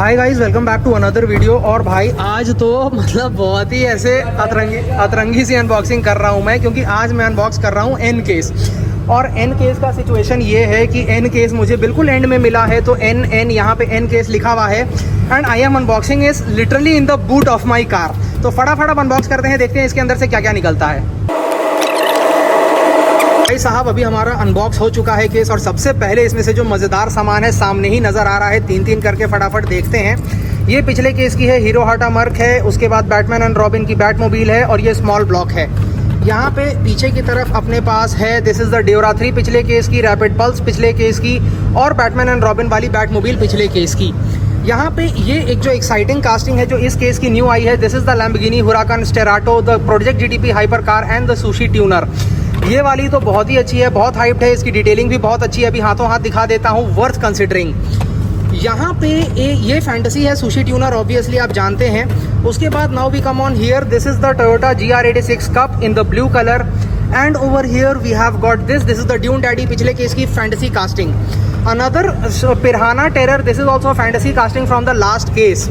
Hi guys, welcome back to another video. और भाई आज तो मतलब बहुत ही ऐसे अतरंगी सी अनबॉक्सिंग कर रहा हूँ मैं, क्योंकि आज मैं अनबॉक्स कर रहा हूँ एन केस। और एन केस का सिचुएशन ये है कि एन केस मुझे बिल्कुल एंड में मिला है, तो एन यहाँ पे एन केस लिखा हुआ है and I am unboxing is literally in the boot of my car. तो फटाफट अब अनबॉक्स करते हैं, देखते हैं इसके अंदर से क्या क्या निकलता है। भाई साहब, अभी हमारा अनबॉक्स हो चुका है केस, और सबसे पहले इसमें से जो मज़ेदार सामान है सामने ही नज़र आ रहा है। तीन तीन करके फटाफट देखते हैं। ये पिछले केस की है, हीरो हाटा मर्क है, उसके बाद बैटमैन एंड रॉबिन की बैटमोबाइल है, और ये स्मॉल ब्लॉक है। यहाँ पे पीछे की तरफ अपने पास है दिस इज़ द ड्योरा 3 पिछले केस की, रैपिड पल्स पिछले केस की, और बैटमैन एंड रॉबिन वाली बैटमोबाइल पिछले केस की। यहाँ पे ये एक जो एक्साइटिंग कास्टिंग है जो इस केस की न्यू आई है, this is the Lamborghini Huracan Sterrato, the project GTP hypercar and the sushi tuner. ये वाली तो बहुत ही अच्छी है, बहुत हाइप्ड है, इसकी डिटेलिंग भी बहुत अच्छी है। अभी हाथों हाथ दिखा देता हूँ, वर्थ कंसिडरिंग। यहाँ पे ये फैंटेसी है, सुशी ट्यूनर ऑब्वियसली आप जानते हैं। उसके बाद now we come on here, this is the Toyota GR86 cup in the blue colour, and over here we have got this is the dune daddy पिछले केस की fantasy casting. Another piranha terror, this is also fantasy casting from the last case.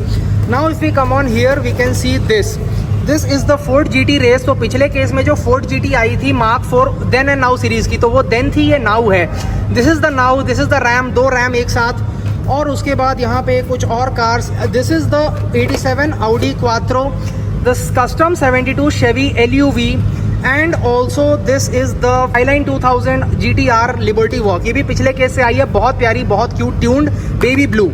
Now if we come on here we can see this is the Ford GT race. तो पिछले case में जो Ford GT आई थी mark 4 then and now series की, तो वो then थी, ये नाउ है। This is the now, this is the ram, दो रैम एक साथ। और उसके बाद यहाँ पे कुछ और cars, this is the 87 Audi Quattro, the custom 72 Chevy LUV, and also this is the Highline 2000 GTR liberty walk. ये भी पिछले केस से आई है, बहुत प्यारी, बहुत cute tuned baby blue.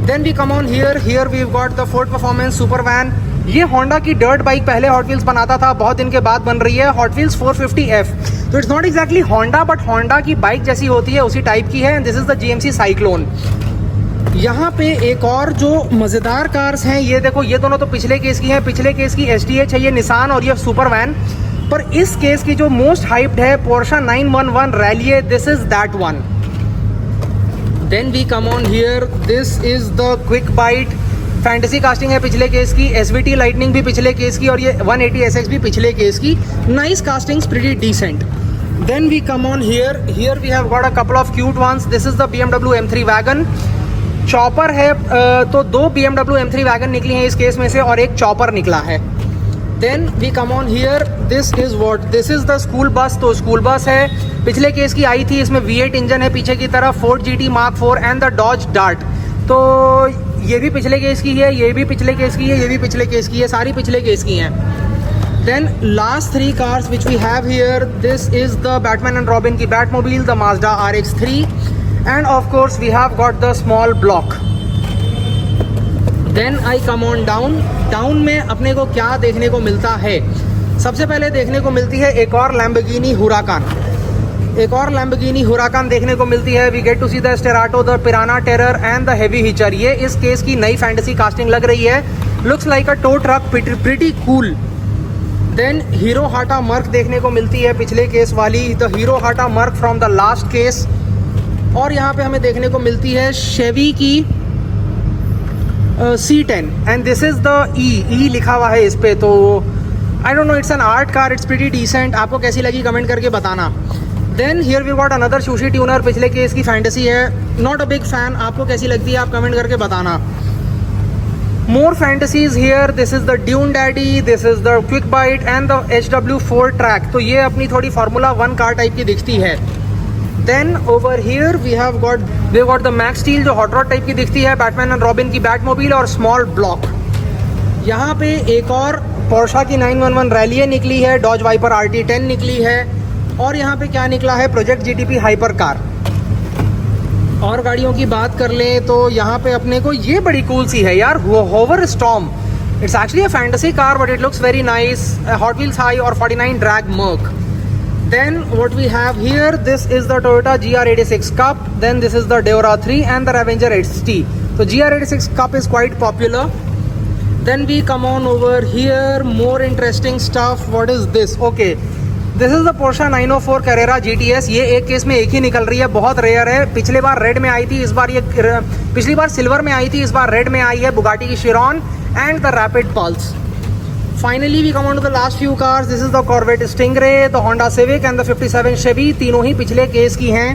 Then we come on here we got the Ford performance super van. ये Honda की डर्ट बाइक पहले हॉट व्हील्स बनाता था, बहुत दिन के बाद बन रही है, हॉट व्हील्स 450F। तो it's not exactly Honda, but Honda की बाइक जैसी होती है उसी टाइप की है। This is the GMC cyclone. यहाँ पे एक और जो मज़ेदार कार्स हैं, ये देखो, ये दोनों तो पिछले केस की हैं। पिछले केस की STH है ये निसान, और ये सुपर वैन। पर इस केस की जो मोस्ट हाइप्ड है Porsche 911 Rallye, this is that one. Then we come on here, this is the quick bite, fantasy casting है पिछले केस की, SVT लाइटनिंग भी पिछले केस की, और ये 180 SX भी पिछले केस की। Nice castings, pretty decent. Then we come on here we have got a couple of cute ones. This is the BMW M3 wagon. Chopper है, तो दो BMW M3 वैगन निकली हैं इस केस में से, और एक चॉपर निकला है। Then we come on here, this is what, this is the school bus. तो स्कूल बस है, पिछले केस की आई थी, इसमें V8 इंजन है पीछे की तरफ, Ford GT Mark 4 and the Dodge Dart. तो ये भी पिछले केस की है, ये भी पिछले केस की है, ये भी पिछले केस की है, सारी पिछले केस की हैं। Then last 3 cars which we have here, this is the Batman and Robin की Batmobile, the Mazda RX-3, and of course we have got the small block. Then I come on down में अपने को क्या देखने को मिलता है? सबसे पहले देखने को मिलती है एक और लैम्बोर्गिनी हुराकान देखने को मिलती है। We get to see the Sterrato, the Piranha terror and the heavy hitcher. ये इस केस की नई फैंटेसी कास्टिंग लग रही है, looks like a tow truck, pretty cool. Then hero hata merc देखने को मिलती है पिछले केस वाली, the hero hata merc from the last case. और यहाँ पे हमें देखने को मिलती है शेवी की C10, and this is the E लिखा हुआ है इस पे। तो I don't know, it's an art car, it's pretty decent. आपको कैसी लगी कमेंट करके बताना। Then here we got another sushi tuner, पिछले केस की फैंटेसी है, नॉट अ बिग फैन। आपको कैसी लगती है आप कमेंट करके बताना। More fantasies here, this is the dune daddy, this is the quick bite and the HW4 track. तो ये अपनी थोड़ी फार्मूला 1 कार टाइप की दिखती है। Then over here we have got the max steel, जो हॉट रॉड टाइप की दिखती है, बैटमैन एंड रॉबिन की बैटमोबाइल, और स्मॉल ब्लॉक। यहाँ पे एक और पोर्शा की 911 रैलिए निकली है, डॉज वाइपर RT10 निकली है, और यहाँ पे क्या निकला है, प्रोजेक्ट GTP हाइपर कार। और गाड़ियों की बात कर लें तो यहाँ पे अपने को ये बड़ी कूल सी है यार, hover storm. It's actually a fantasy car but it looks very nice, hot wheels high और 49 drag merc. Then what we have here, this is the Toyota GR86 Cup, then this is the Deora 3 and the Avenger ST. So GR86 Cup is quite popular. Then we come on over here, more interesting stuff. What is this? Okay, this is the Porsche 904 Carrera GTS. ये एक case में एक ही निकल रही है, बहुत rare है। पिछले बार रेड में आई थी, इस बार ये पिछली बार सिल्वर में आई थी, इस बार रेड में आई है। बुगाटी की Chiron and the Rapid Pulse. Finally we come on to the last few cars. This is the Corvette Stingray, the Honda Civic and the 57 Chevy. तीनों ही पिछले केस की हैं।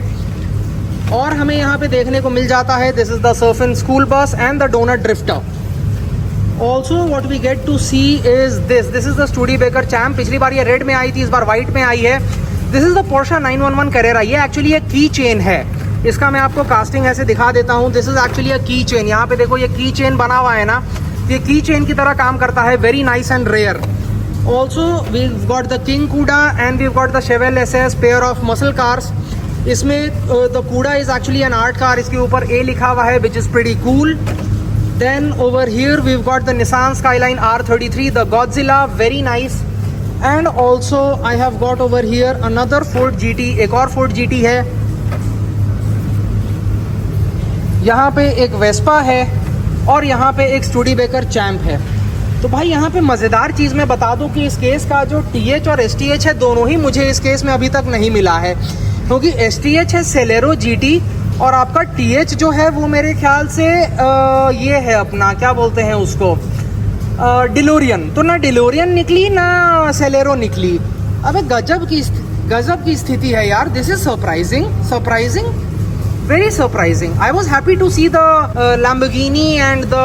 और हमें यहाँ पे देखने को मिल जाता है this is the surfin school bus and the donut drifter. Also what we get to see is this is the Studebaker Champ. पिछली बार ये रेड में आई थी, इस बार वाइट में आई है। This is the Portia 911 Carrara. ये एक्चुअली एक की चेन है। इसका मैं आपको कास्टिंग ऐसे दिखा देता हूँ। दिस इज़ एक्चुअली अ की चेन। यहाँ पे देखो ये की चेन बना हुआ है ना, ये की चेन की तरह काम करता है। Very nice and rare. Also we got the king Cuda and we got the Chevelle SS pair of muscle cars. इसमें the Cuda is actually an art car. इसके ऊपर ए लिखा हुआ है which is pretty cool. Then over here we got the Nissan Skyline R33, the Godzilla, very nice. And also I have got over here another Ford GT। एक और Ford GT है। यहाँ पे एक वेस्पा है और यहाँ पे एक स्टूडेबेकर चैम्प है। तो भाई यहाँ पे मज़ेदार चीज़ मैं बता दूँ कि इस केस का जो TH और STH है दोनों ही मुझे इस केस में अभी तक नहीं मिला है, क्योंकि STH है सेलेरो GT और आपका TH जो है वो मेरे ख्याल से ये है अपना क्या बोलते हैं उसको, डिलोरियन। तो ना डिलोरियन निकली ना सेलेरो निकली। अबे गजब की स्थिति है यार। This is surprising, very surprising. I was happy to see the Lamborghini and the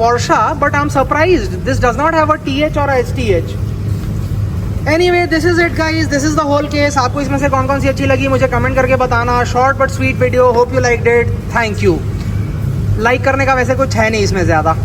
Porsche, but I'm surprised this does not have a TH or a STH. Anyway, this is it guys. This is the whole case. आपको इसमें से कौन कौन सी अच्छी लगी मुझे comment करके बताना। Short but sweet video, hope you liked it. Thank you. Like करने का वैसे कुछ है नहीं इसमें ज़्यादा।